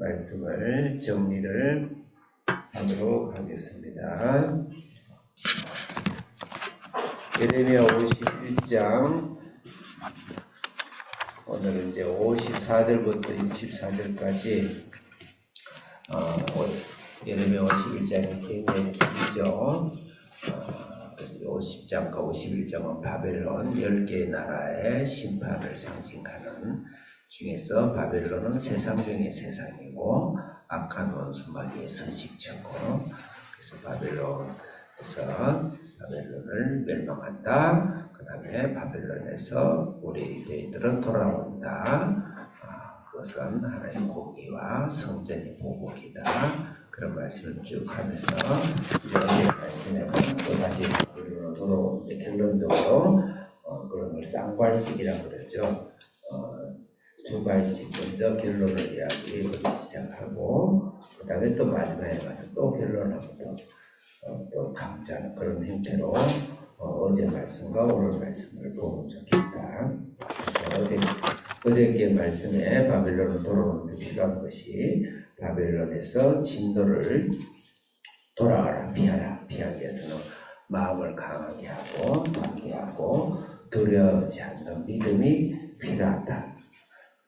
말씀을 정리를 하도록 하겠습니다. 예레미야 51장, 오늘은 이제 54절부터 64절까지 예레미야 51장이 굉장히 길죠. 그래서 50장과 51장은 바벨론 10개의 나라의 심판을 상징하는 중에서 바벨론은 세상 중의 세상이고 악한 원수마귀의 서식처고, 그래서 바벨론을 멸망한다. 그 다음에 바벨론에서 우리 유대인들은 돌아온다. 그것은 하나님의 공의와 성전의 보복이다. 그런 말씀을 쭉 하면서 이제 말씀에는 또다시 바벨론으로 돌아오는데, 결론적으로 그런 걸 쌍괄식이라고 그러죠. 두 발씩 먼저 결론을 이야기하기 시작하고, 그 다음에 또 마지막에 가서 또 결론하고 또 강조하는 그런 형태로 어제 말씀과 오늘 말씀을 보면 좋겠다. 어저께 말씀에 바벨론으로 돌아오는 데 필요한 것이, 바벨론에서 진노를 돌아가라, 피하기 위해서는 마음을 강하게 하고 담대하고 두려워하지 않는 믿음이 필요하다.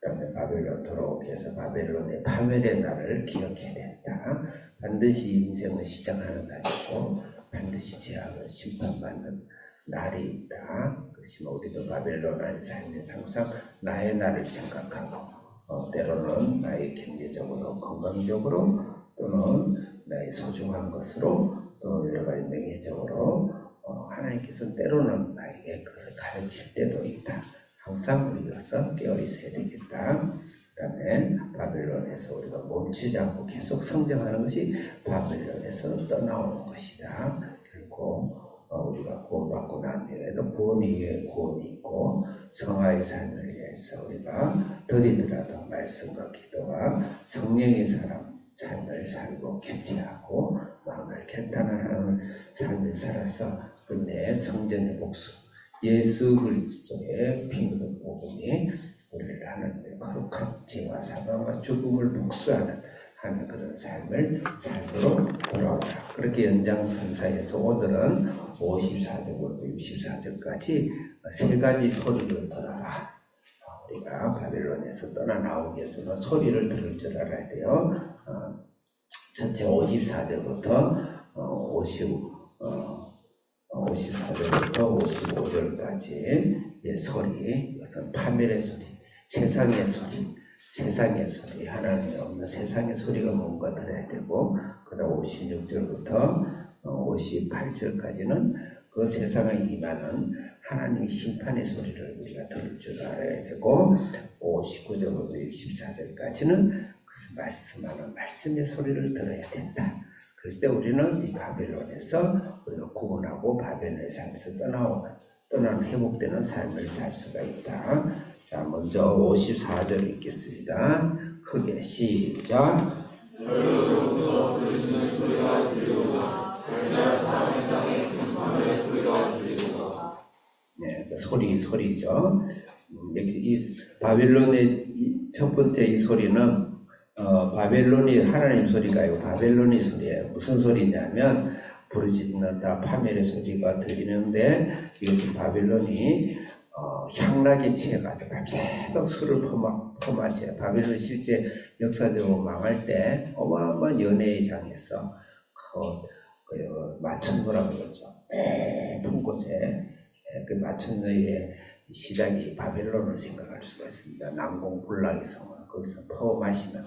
그 다음에 바벨론 돌아오기 위해서 바벨론의 파멸의 날을 기억해야 된다. 반드시 인생을 시작하는 날이고 반드시 죄악을 심판받는 날이 있다. 그것이 우리도 바벨론 안에 살면서 항상 나의 날을 생각하고, 때로는 나의 경제적으로, 건강적으로, 또는 나의 소중한 것으로, 또 여러 가지 명예적으로 하나님께서는 때로는 나에게 그것을 가르칠 때도 있다. 항상 우리로서 깨어 있어야 되겠다. 그 다음에 바벨론에서 우리가 멈추지 않고 계속 성장하는 것이 바벨론에서 떠나오는 것이다. 그리고 우리가 구원받고 난 뒤에도 구원 이후에 구원이 있고, 성화의 삶을 위해서 우리가 더디더라도 말씀과 기도와 성령의 삶을 살고 큐티하고 마음을 개탄하는 삶을 살아서 끝내 성전의 복수, 예수 그리스도의 피 묻은 복음이 우리를 하나님의 거룩한 죄와 사망과 죽음을 복수하는 그런 삶을 살도록 돌아오라. 그렇게 연장선상에서 오늘은 54절부터 64절까지 세 가지 소리를 들어라. 우리가 바벨론에서 떠나 나오기 위해서는 소리를 들을 줄 알아야 돼요. 전체 54절부터 54절부터 55절까지 소리, 이것은 파멸의 소리, 세상의 소리, 하나님이 없는 세상의 소리가 뭔가 들어야 되고, 그 다음 56절부터 58절까지는 그 세상에 임하는 하나님의 심판의 소리를 우리가 들을 줄 알아야 되고, 59절부터 64절까지는 그 말씀하는 말씀의 소리를 들어야 된다. 그럴 때 우리는 이 바벨론에서 우리가 구원하고 바벨론의 삶에서 떠나는 회복되는 삶을 살 수가 있다. 자, 먼저 54절 읽겠습니다. 크게 시작. 여러분부터 들으시는 소리가 들리도다. 별날 사람의 땅에 금파멸의 소리가 들리도다. 네, 그 소리죠. 이 바벨론의 첫 번째 이 소리는 바벨론이 하나님 소리가 아니고 바벨론의 소리예요. 무슨 소리냐면 부르짖는다, 파멸의 소리가 들리는데, 이것이 바벨론이 향락에 취해가지고 밤새도록 술을 퍼마셔요. 바벨론 실제 역사적으로 망할 때 어마어마한 연회의 장에서 마천루라고 그러죠. 높은 곳에 그 마천루의 시작이 바벨론을 생각할 수가 있습니다. 난공불락의 성을 거기서 퍼마시는,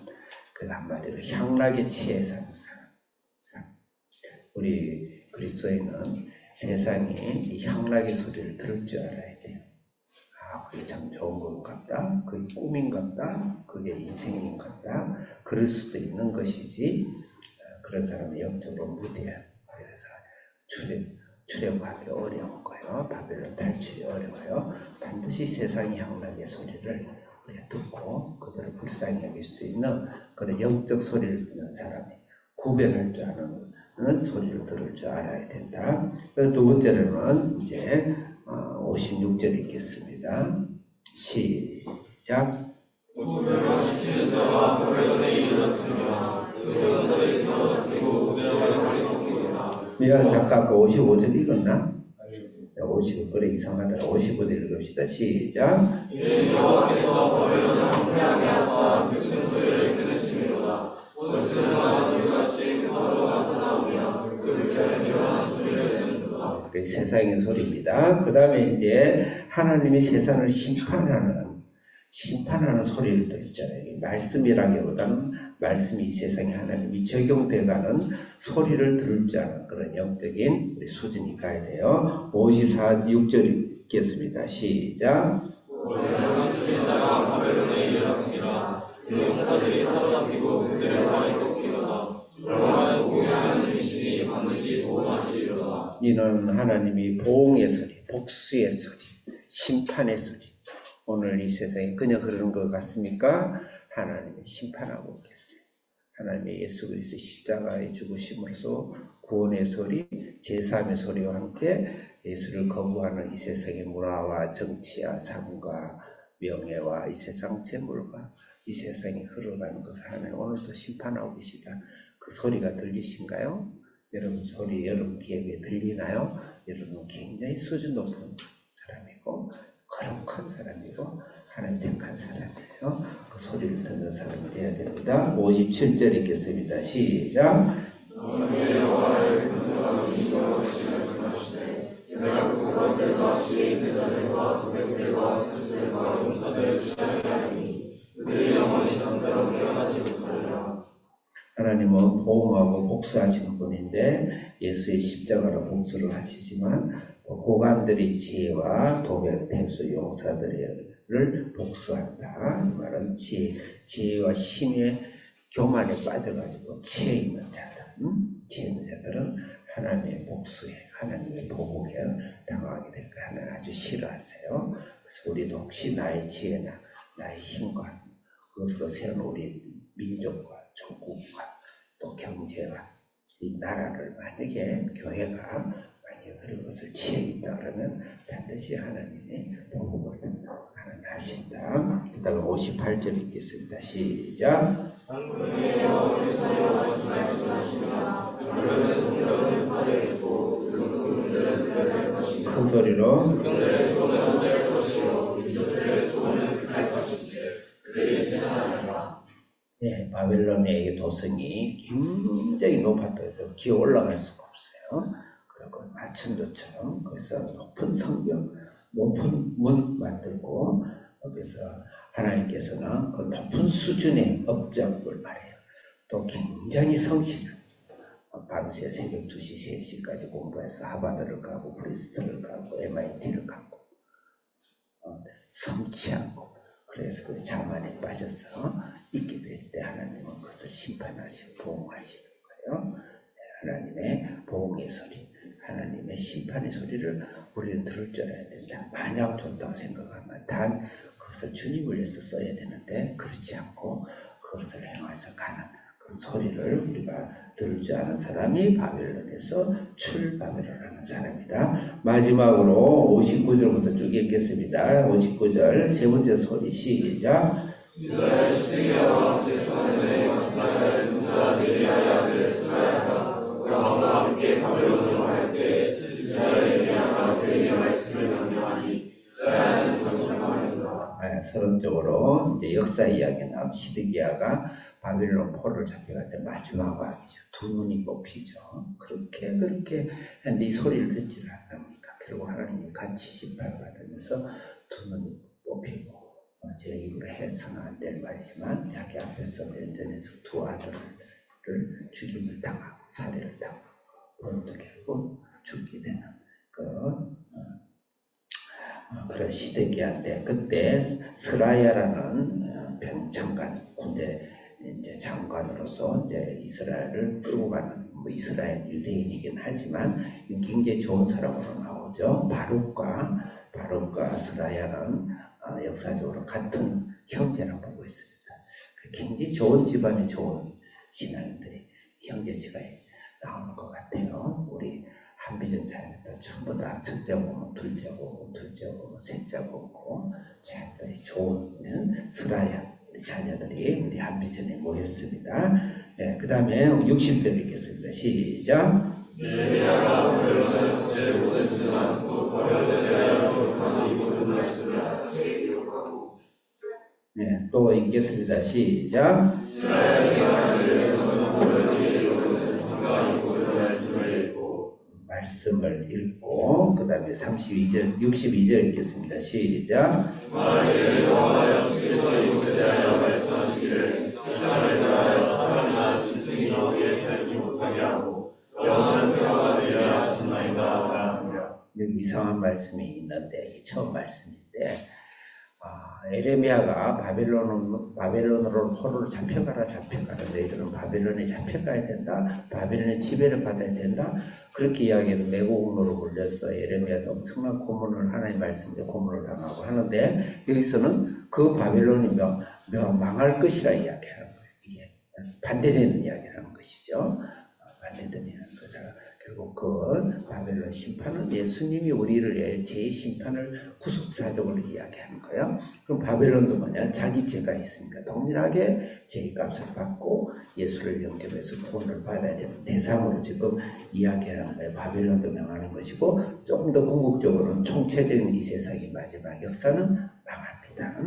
그 한마디로 향락에 취해 사는 사람. 우리 그리스도인은 세상이 이 향락의 소리를 들을 줄 알아야 돼요. 그게 참 좋은 것 같다. 그게 꿈인 같다. 그게 인생인 같다. 그럴 수도 있는 것이지, 그런 사람은 영적으로 무대야. 그래서 출애굽하기 어려운 거예요. 바벨론 탈출이 어려워요. 반드시 세상의 향락의 소리를 우리가 듣고 그들을 불쌍히 여길 수 있는 그런 영적 소리를 듣는 사람이 구별할 줄 아는 소리를 들을 줄 알아야 된다. 두 번째로는 이제 56절 읽겠습니다. 시작. 멸망시키는 자가 바벨론에 이르렀으며 그 전설이 사로잡히고 그들의 발이 꺾이구나. 미안 작가 아까 55절 읽었나? 55절에 이상하더라. 55절 읽읍시다. 시작. 이는 여호와께서 바벨론을 황폐하게 하사 그 큰 소리를 끊으심이로다. 원수는 물같이 그 파도가 솟아오며 그 불결에 일어나는 소리를 내는도다. 그 세상의 소리입니다. 그 다음에 이제 하나님이 세상을 심판하는 소리를 들었잖아요. 말씀이라기보다는 말씀이 이 세상에 하나님이 적용돼가는 소리를 들을 줄 아는 그런 영적인 우리 수준이 가야 돼요. 54, 6절 읽겠습니다. 시작. 멸망시키는 자가 바벨론에 이르렀으니라. 그 용사들이 사로잡히고 그들의 발이 꺾이거나 여호와는 공의하는 이시니 반드시 보호하시리로다. 이는 하나님이 보응의 소리, 복수의 소리, 심판의 소리. 오늘 이 세상에 그냥 흐르는 것 같습니까? 하나님이 심판하고 계세요. 하나님의 예수 그리스도의 십자가의 죽으심으로써 구원의 소리, 제사함의 소리와 함께 예수를 거부하는 이 세상의 문화와 정치와 삶과 명예와 이 세상 재물과 이 세상에 흘러가는 것을 하나님 오늘도 심판하고 계시다. 그 소리가 들리신가요? 여러분 소리 여러분 귀에 들리나요? 여러분 굉장히 수준 높은 사람이고 거룩한 사람이고 하나님 택한 사람이에요. 그 소리를 듣는 사람이 되어야 됩니다. 57절 읽겠습니다. 시작. 너는 여호와를 근거하는 이와 같이 말씀하시되 내가 그 고관들과 지혜 있는 자들과 도백들과 스들과 용사들을 취하게 하리니 그들의 영원히 잠들어 깨어나지 못하리라. 하나님은 보응하고 복수하시는 분인데 예수의 십자가로 복수를 하시지만 고관들의 지혜와 도백, 태수, 용사들을 복수한다. 이 말은 지혜와 힘의 교만에 빠져가지고 지혜 있는 자들, 지혜 있는 자들은 하나님의 복수에, 하나님의 보복에 당하게 될 거 하나님 아주 싫어하세요. 그래서 우리도 혹시 나의 지혜나 나의 힘과 그것으로 세운 우리 민족과 조국과 또 경제와 이 나라를 만약에 교회가 만약에 그런 것을 취해있다 그러면 반드시 하나님의 보복을 하나님 하신다. 그 다음에 58절 읽겠습니다. 시작. 한국의 여호와께서 같이 말씀하시며 바벨론의 성벽은 파괴했고 그 문들은 폐할 것이며 큰 소리로 그들의 수고는 될 것이요 이들의 수고는 극할 것인데 그들이 세상하리라. 네, 바벨론의 도성이 굉장히 높았다고 기어 올라갈 수가 없어요. 그리고 마천도처럼 거기서 높은 성벽, 높은 문 만들고 거기서 하나님께서는 그 높은 수준의 업적을 말해요. 또 굉장히 성실한 밤새 새벽 2시, 3시까지 공부해서 하버드를 가고 프리스턴을 가고 MIT를 가고 성치 않고 그래서 그 자만에 빠져서 있게 될 때 하나님은 그것을 심판하시고 보응하시는 거예요. 하나님의 보응의 소리, 하나님의 심판의 소리를 우리는 들을 줄 알아야 된다. 마냥 좋다고 생각하면 단 그것을 주님을 위해서 써야 되는데 그렇지 않고 그것을 행해서 가는 그런 소리를 우리가 들을 줄 아는 사람이 바벨론에서 출바벨론하는 사람이다. 마지막으로 59절부터 쭉 읽겠습니다. 59절 세 번째 소리 시작. 유다의 시드기야와 제사장의 왕사의 군사 네리야의 아들 스라야가 왕과 함께 바벨론으로 갈 때 이스라엘의 미아가 그에게 말씀을 명령하니 스라야는 경상하였노라. 서론적으로 이제 역사 이야기는 시드기야가 바빌론 포로를 잡혀갈 때 마지막 왕이죠. 두 눈이 뽑히죠. 그렇게 했는데 이 소리를 듣지를 않습니까? 결국 하나님이 같이 심판받으면서 두 눈이 뽑히고 제 입으로 해서는 안 될 말이지만 자기 앞에서 면전에서 두 아들을 죽임을 당하고 살해를 당하고 본인도 결국 죽게 되는 그런 시대기한데 그때 스라야라는 장관 군대 이제 장관으로서 이제 이스라엘을 끌고 가는 이스라엘 유대인이긴 하지만 굉장히 좋은 사람으로 나오죠. 바룩과 스라야는 역사적으로 같은 형제라고 보고 있습니다. 굉장히 좋은 집안의 좋은 신앙인들이 형제지간에 나오는 것 같아요. 우리 한비전 자녀들 전부 다 첫째 보면 둘째 보고 셋째 보고 자녀들이 좋은 스라야 우리 자녀들이 우리 한비전에 모였습니다. 네, 그 다음에 60절 읽겠습니다. 시작. 예레미야가 바벨론에 제 못에 두지 않고 바벨론에 대하여 기록한 이 모든 말씀을 같이 기록하고. 네, 또 읽겠습니다. 시작. 이스라엘이 하나님의 바벨론에 이르는 상가 이 모든 말씀을 읽고. 말씀을 읽고 그 다음에 32절 62절 읽겠습니다. 시작. 만일 여호와 주께서 이곳에 대하여 말씀하시기를 이 땅을 대하여 사람이나 짐승이 거기에 살지 못하게 하고 영원한 평화가 되려 하셨나이다 하라. 여기 이상한 말씀이 있는데 처음 말씀인데 에레미야가 바벨론으로 포로로 잡혀가라 너희들은 바벨론에 잡혀가야 된다, 바벨론의 지배를 받아야 된다, 그렇게 이야기해서 매국노로 불렸어. 에레미야도 엄청난 고문을 하나님 말씀에 고문을 당하고 하는데 여기서는 그 바벨론이 망할 것이라 이야기하는 거예요. 이게 반대되는 이야기를 하는 것이죠. 반대되는 것을. 결국 그 바벨론 심판은 예수님이 우리를 제2심판을 구속사적으로 이야기하는 거예요. 그럼 바벨론도 뭐냐? 자기 죄가 있으니까 동일하게 죄값을 받고 예수를 영접해서 구원을 받아야 되는 대상으로 지금 이야기하는 거예요. 바벨론도 명하는 것이고 조금 더 궁극적으로는 총체적인 이 세상의 마지막 역사는 망합니다.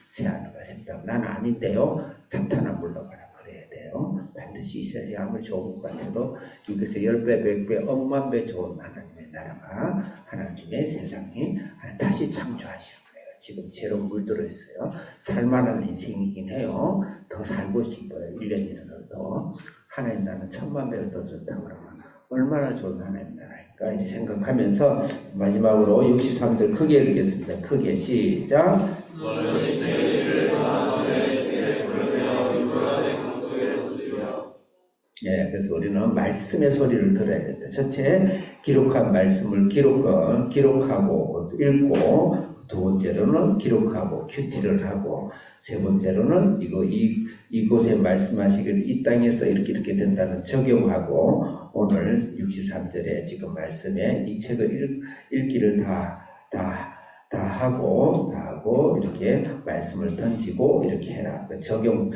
새하늘과 새 땅. 난 아닌데요. 사탄아 물러가라. 그래야 돼요. 반드시 이 세상이 아무리 좋은 것 같아도 이것에 10배, 100배, 억만 배 좋은 하나님의 나라가 하나님의 세상이 다시 창조하시는 거예요. 지금 죄로 물들어 있어요. 살만한 인생이긴 해요. 더 살고 싶어요. 1년이라도 더. 하나님 나라는 1000만 배가 더 좋다 그러면 얼마나 좋은 하나님 나라일까 이제 생각하면서 마지막으로 63절 크게 읽겠습니다. 크게 시작. 네, 그래서 우리는 말씀의 소리를 들어야 된다. 첫째, 기록한 말씀을 기록하고 읽고, 두 번째로는 기록하고 큐티를 하고, 세 번째로는 이곳에 말씀하시기를 이 땅에서 이렇게 된다는 적용하고, 오늘 63절에 지금 말씀에 이 책을 읽기를 다 하고 이렇게 말씀을 던지고 이렇게 해라. 적용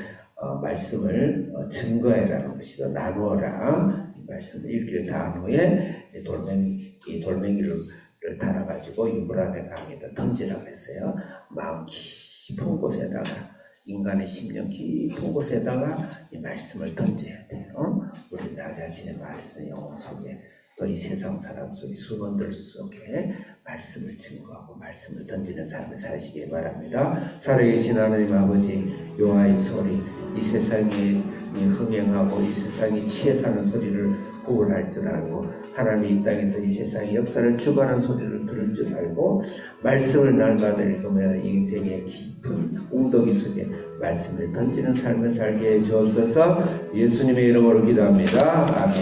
말씀을 증거해라는 것이다. 나누어라. 이 말씀을 읽기를 다 한 후에 돌멩이를 달아가지고 유브라데 강에다 던지라고 했어요. 마음 깊은 곳에다가 인간의 심령 깊은 곳에다가 이 말씀을 던져야 돼요. 우리 나 자신의 말씀 영혼 속에 또 이 세상 사람 속에 수건들 속에 말씀을 증거하고 말씀을 던지는 삶을 사시기 바랍니다. 살아계신 하나님 아버지, 여호와의 소리, 이 세상이 흥행하고 이 세상이 치에 사는 소리를 구분할 줄 알고 하나님이 이 땅에서 이 세상의 역사를 주관하는 소리를 들을 줄 알고 말씀을 날마다 읽으며 인생의 깊은 웅덩이 속에 말씀을 던지는 삶을 살게 해 주옵소서. 예수님의 이름으로 기도합니다. 아멘.